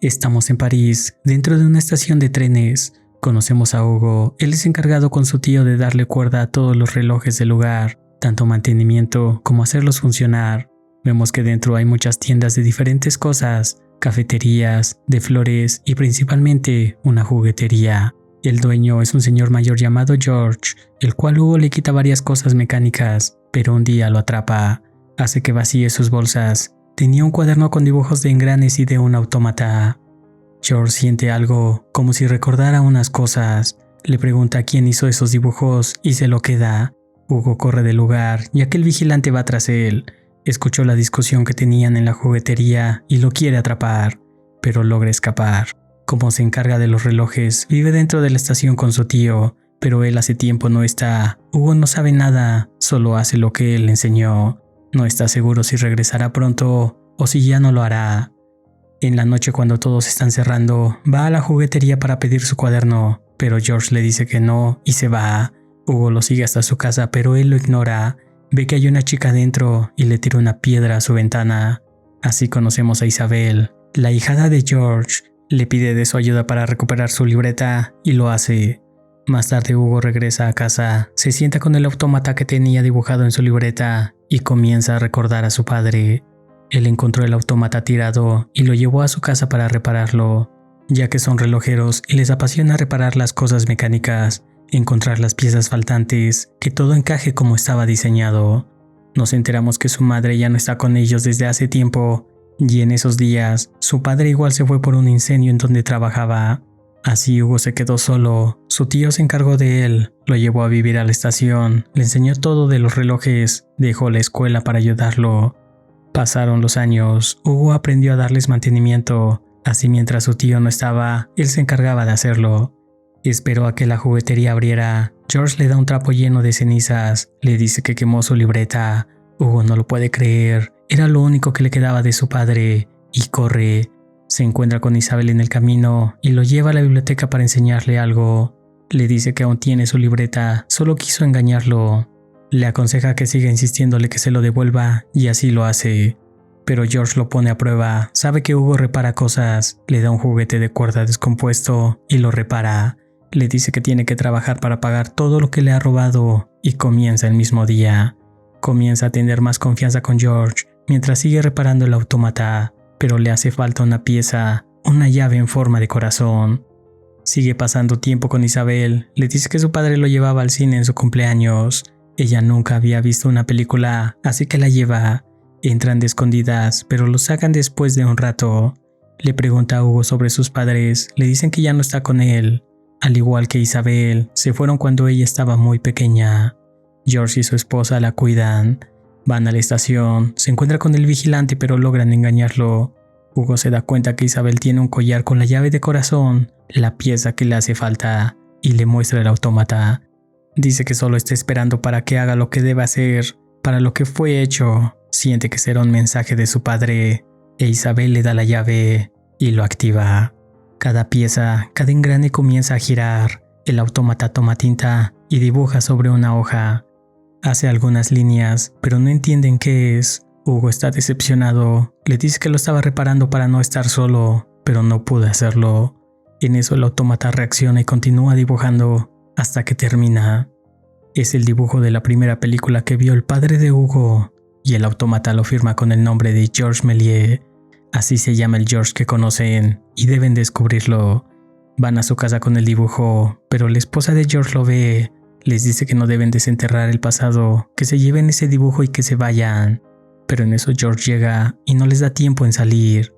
Estamos en París, dentro de una estación de trenes. Conocemos a Hugo, él es encargado con su tío de darle cuerda a todos los relojes del lugar, tanto mantenimiento como hacerlos funcionar. Vemos que dentro hay muchas tiendas de diferentes cosas, cafeterías, de flores y principalmente una juguetería. El dueño es un señor mayor llamado George, el cual Hugo le quita varias cosas mecánicas, pero un día lo atrapa, hace que vacíe sus bolsas. Tenía un cuaderno con dibujos de engranes y de un autómata. George siente algo, como si recordara unas cosas. Le pregunta quién hizo esos dibujos y se lo queda. Hugo corre del lugar, ya que el vigilante va tras él. Escuchó la discusión que tenían en la juguetería y lo quiere atrapar, pero logra escapar. Como se encarga de los relojes, vive dentro de la estación con su tío, pero él hace tiempo no está. Hugo no sabe nada, solo hace lo que él le enseñó. No está seguro si regresará pronto o si ya no lo hará. En la noche, cuando todos están cerrando, va a la juguetería para pedir su cuaderno, pero George le dice que no y se va. Hugo lo sigue hasta su casa, pero él lo ignora. Ve que hay una chica dentro y le tira una piedra a su ventana. Así conocemos a Isabel, la hijada de George. Le pide de su ayuda para recuperar su libreta y lo hace. Más tarde Hugo regresa a casa, se sienta con el autómata que tenía dibujado en su libreta y comienza a recordar a su padre. Él encontró el autómata tirado y lo llevó a su casa para repararlo, ya que son relojeros y les apasiona reparar las cosas mecánicas, encontrar las piezas faltantes, que todo encaje como estaba diseñado. Nos enteramos que su madre ya no está con ellos desde hace tiempo, y en esos días su padre igual se fue por un incendio en donde trabajaba. Así Hugo se quedó solo. Su tío se encargó de él, lo llevó a vivir a la estación, le enseñó todo de los relojes, dejó la escuela para ayudarlo. Pasaron los años, Hugo aprendió a darles mantenimiento, así mientras su tío no estaba, él se encargaba de hacerlo. Esperó a que la juguetería abriera. George le da un trapo lleno de cenizas, le dice que quemó su libreta. Hugo no lo puede creer, era lo único que le quedaba de su padre, y corre. Se encuentra con Isabel en el camino y lo lleva a la biblioteca para enseñarle algo. Le dice que aún tiene su libreta, solo quiso engañarlo. Le aconseja que siga insistiéndole que se lo devuelva y así lo hace. Pero George lo pone a prueba, sabe que Hugo repara cosas, le da un juguete de cuerda descompuesto y lo repara. Le dice que tiene que trabajar para pagar todo lo que le ha robado y comienza el mismo día. Comienza a tener más confianza con George mientras sigue reparando el autómata, pero le hace falta una pieza, una llave en forma de corazón. Sigue pasando tiempo con Isabel, le dice que su padre lo llevaba al cine en su cumpleaños. Ella nunca había visto una película, así que la lleva. Entran de escondidas, pero lo sacan después de un rato. Le pregunta a Hugo sobre sus padres, le dicen que ya no está con él. Al igual que Isabel, se fueron cuando ella estaba muy pequeña. George y su esposa la cuidan. Van a la estación, se encuentra con el vigilante pero logran engañarlo. Hugo se da cuenta que Isabel tiene un collar con la llave de corazón, la pieza que le hace falta, y le muestra el autómata. Dice que solo está esperando para que haga lo que debe hacer, para lo que fue hecho. Siente que será un mensaje de su padre, e Isabel le da la llave y lo activa. Cada pieza, cada engrane comienza a girar. El autómata toma tinta y dibuja sobre una hoja. Hace algunas líneas, pero no entienden qué es. Hugo está decepcionado. Le dice que lo estaba reparando para no estar solo, pero no pudo hacerlo. En eso el autómata reacciona y continúa dibujando hasta que termina. Es el dibujo de la primera película que vio el padre de Hugo, y el autómata lo firma con el nombre de George Méliès. Así se llama el George que conocen y deben descubrirlo. Van a su casa con el dibujo, pero la esposa de George lo ve. Les dice que no deben desenterrar el pasado, que se lleven ese dibujo y que se vayan. Pero en eso George llega y no les da tiempo en salir.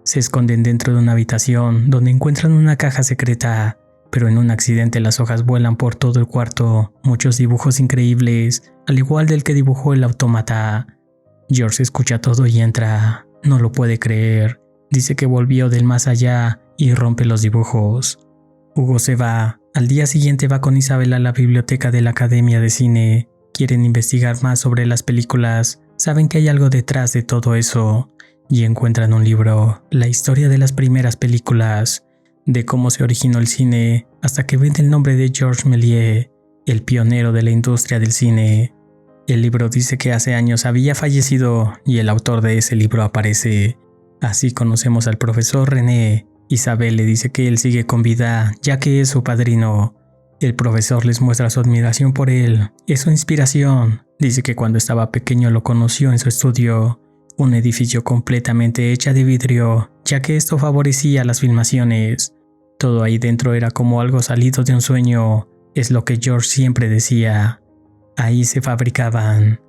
Se esconden dentro de una habitación donde encuentran una caja secreta, pero en un accidente las hojas vuelan por todo el cuarto, muchos dibujos increíbles, al igual del que dibujó el autómata. George escucha todo y entra. No lo puede creer. Dice que volvió del más allá y rompe los dibujos. Hugo se va. Al día siguiente va con Isabel a la biblioteca de la Academia de Cine. Quieren investigar más sobre las películas. Saben que hay algo detrás de todo eso. Y encuentran un libro, la historia de las primeras películas, de cómo se originó el cine, hasta que ven el nombre de George Méliès, el pionero de la industria del cine. El libro dice que hace años había fallecido y el autor de ese libro aparece. Así conocemos al profesor René. Isabel le dice que él sigue con vida, ya que es su padrino. El profesor les muestra su admiración por él, es su inspiración. Dice que cuando estaba pequeño lo conoció en su estudio, un edificio completamente hecho de vidrio, ya que esto favorecía las filmaciones. Todo ahí dentro era como algo salido de un sueño, es lo que George siempre decía. Ahí se fabricaban.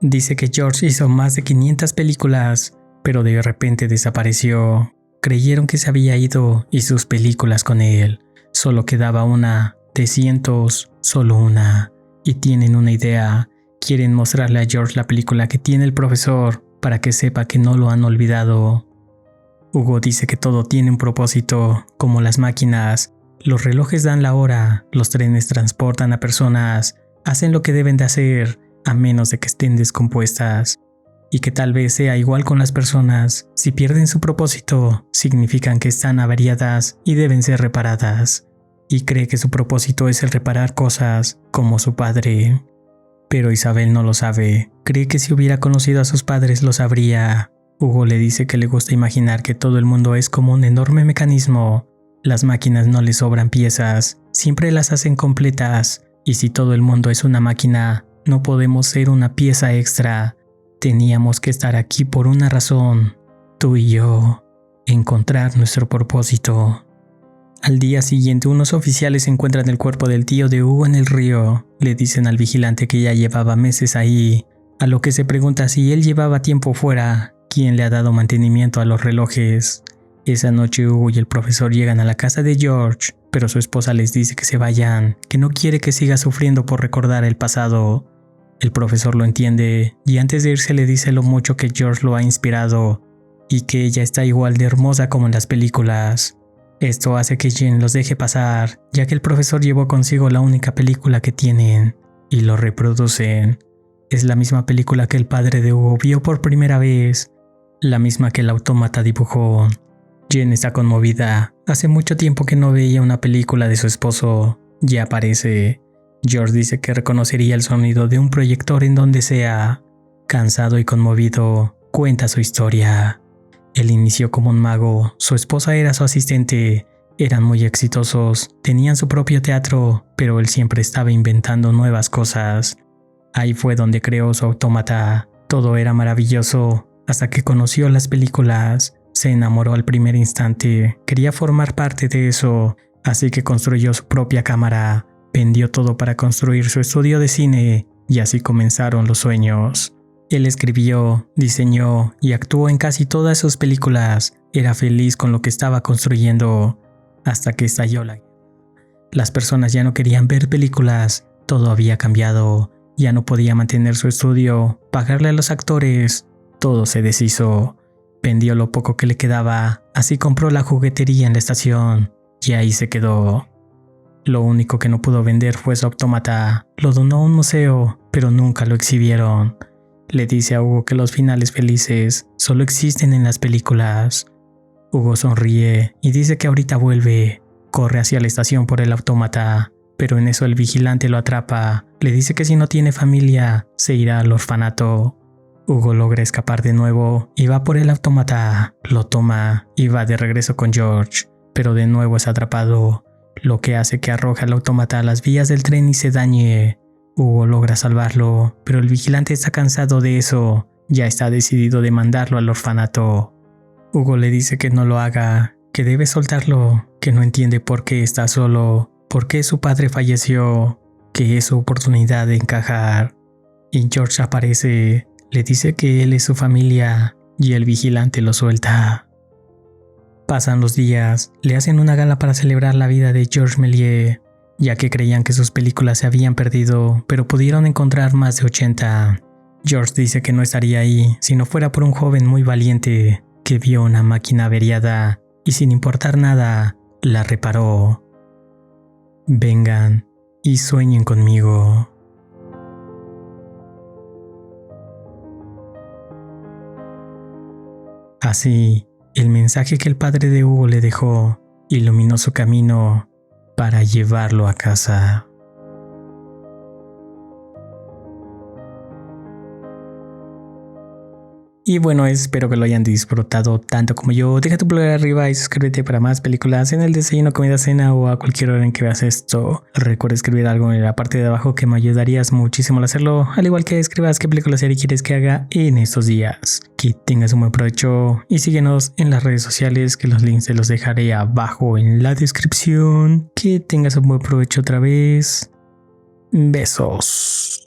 Dice que George hizo más de 500 películas, pero de repente desapareció. Creyeron que se había ido y sus películas con él. Solo quedaba una, de cientos, solo una. Y tienen una idea. Quieren mostrarle a George la película que tiene el profesor para que sepa que no lo han olvidado. Hugo dice que todo tiene un propósito, como las máquinas. Los relojes dan la hora, los trenes transportan a personas, hacen lo que deben de hacer, a menos de que estén descompuestas. Y que tal vez sea igual con las personas. Si pierden su propósito, significan que están averiadas y deben ser reparadas. Y cree que su propósito es el reparar cosas, como su padre. Pero Isabel no lo sabe. Cree que si hubiera conocido a sus padres lo sabría. Hugo le dice que le gusta imaginar que todo el mundo es como un enorme mecanismo. Las máquinas no le sobran piezas, siempre las hacen completas. Y si todo el mundo es una máquina, no podemos ser una pieza extra. Teníamos que estar aquí por una razón, tú y yo, encontrar nuestro propósito. Al día siguiente, unos oficiales encuentran el cuerpo del tío de Hugo en el río. Le dicen al vigilante que ya llevaba meses ahí, a lo que se pregunta si él llevaba tiempo fuera, quién le ha dado mantenimiento a los relojes. Esa noche Hugo y el profesor llegan a la casa de George, pero su esposa les dice que se vayan, que no quiere que siga sufriendo por recordar el pasado. El profesor lo entiende y antes de irse le dice lo mucho que George lo ha inspirado y que ella está igual de hermosa como en las películas. Esto hace que Jen los deje pasar, ya que el profesor llevó consigo la única película que tienen y lo reproducen. Es la misma película que el padre de Hugo vio por primera vez, la misma que el autómata dibujó. Jen está conmovida. Hace mucho tiempo que no veía una película de su esposo. Ya aparece. George dice que reconocería el sonido de un proyector en donde sea. Cansado y conmovido, cuenta su historia. Él inició como un mago, su esposa era su asistente, eran muy exitosos, tenían su propio teatro, pero él siempre estaba inventando nuevas cosas. Ahí fue donde creó su autómata. Todo era maravilloso, hasta que conoció las películas. Se enamoró al primer instante, quería formar parte de eso, así que construyó su propia cámara. Vendió todo para construir su estudio de cine y así comenzaron los sueños. Él escribió, diseñó y actuó en casi todas sus películas. Era feliz con lo que estaba construyendo hasta que estalló la guerra. Las personas ya no querían ver películas, todo había cambiado. Ya no podía mantener su estudio, pagarle a los actores, todo se deshizo. Vendió lo poco que le quedaba, así compró la juguetería en la estación y ahí se quedó. Lo único que no pudo vender fue su autómata. Lo donó a un museo, pero nunca lo exhibieron. Le dice a Hugo que los finales felices solo existen en las películas. Hugo sonríe y dice que ahorita vuelve. Corre hacia la estación por el autómata, pero en eso el vigilante lo atrapa. Le dice que si no tiene familia, se irá al orfanato. Hugo logra escapar de nuevo y va por el autómata. Lo toma y va de regreso con George, pero de nuevo es atrapado, lo que hace que arroje al autómata a las vías del tren y se dañe. Hugo logra salvarlo, pero el vigilante está cansado de eso. Ya está decidido de mandarlo al orfanato. Hugo le dice que no lo haga, que debe soltarlo, que no entiende por qué está solo, por qué su padre falleció, que es su oportunidad de encajar. Y George aparece, le dice que él es su familia y el vigilante lo suelta. Pasan los días, le hacen una gala para celebrar la vida de George Méliès, ya que creían que sus películas se habían perdido, pero pudieron encontrar más de 80. George dice que no estaría ahí si no fuera por un joven muy valiente que vio una máquina averiada y sin importar nada, la reparó. Vengan y sueñen conmigo. Así, el mensaje que el padre de Hugo le dejó iluminó su camino para llevarlo a casa. Y bueno, espero que lo hayan disfrutado tanto como yo. Deja tu pulgar arriba y suscríbete para más películas en el desayuno, comida, cena o a cualquier hora en que veas esto. Recuerda escribir algo en la parte de abajo que me ayudarías muchísimo al hacerlo, al igual que escribas qué película serie quieres que haga en estos días. Que tengas un buen provecho y síguenos en las redes sociales, que los links te los dejaré abajo en la descripción. Que tengas un buen provecho otra vez. Besos.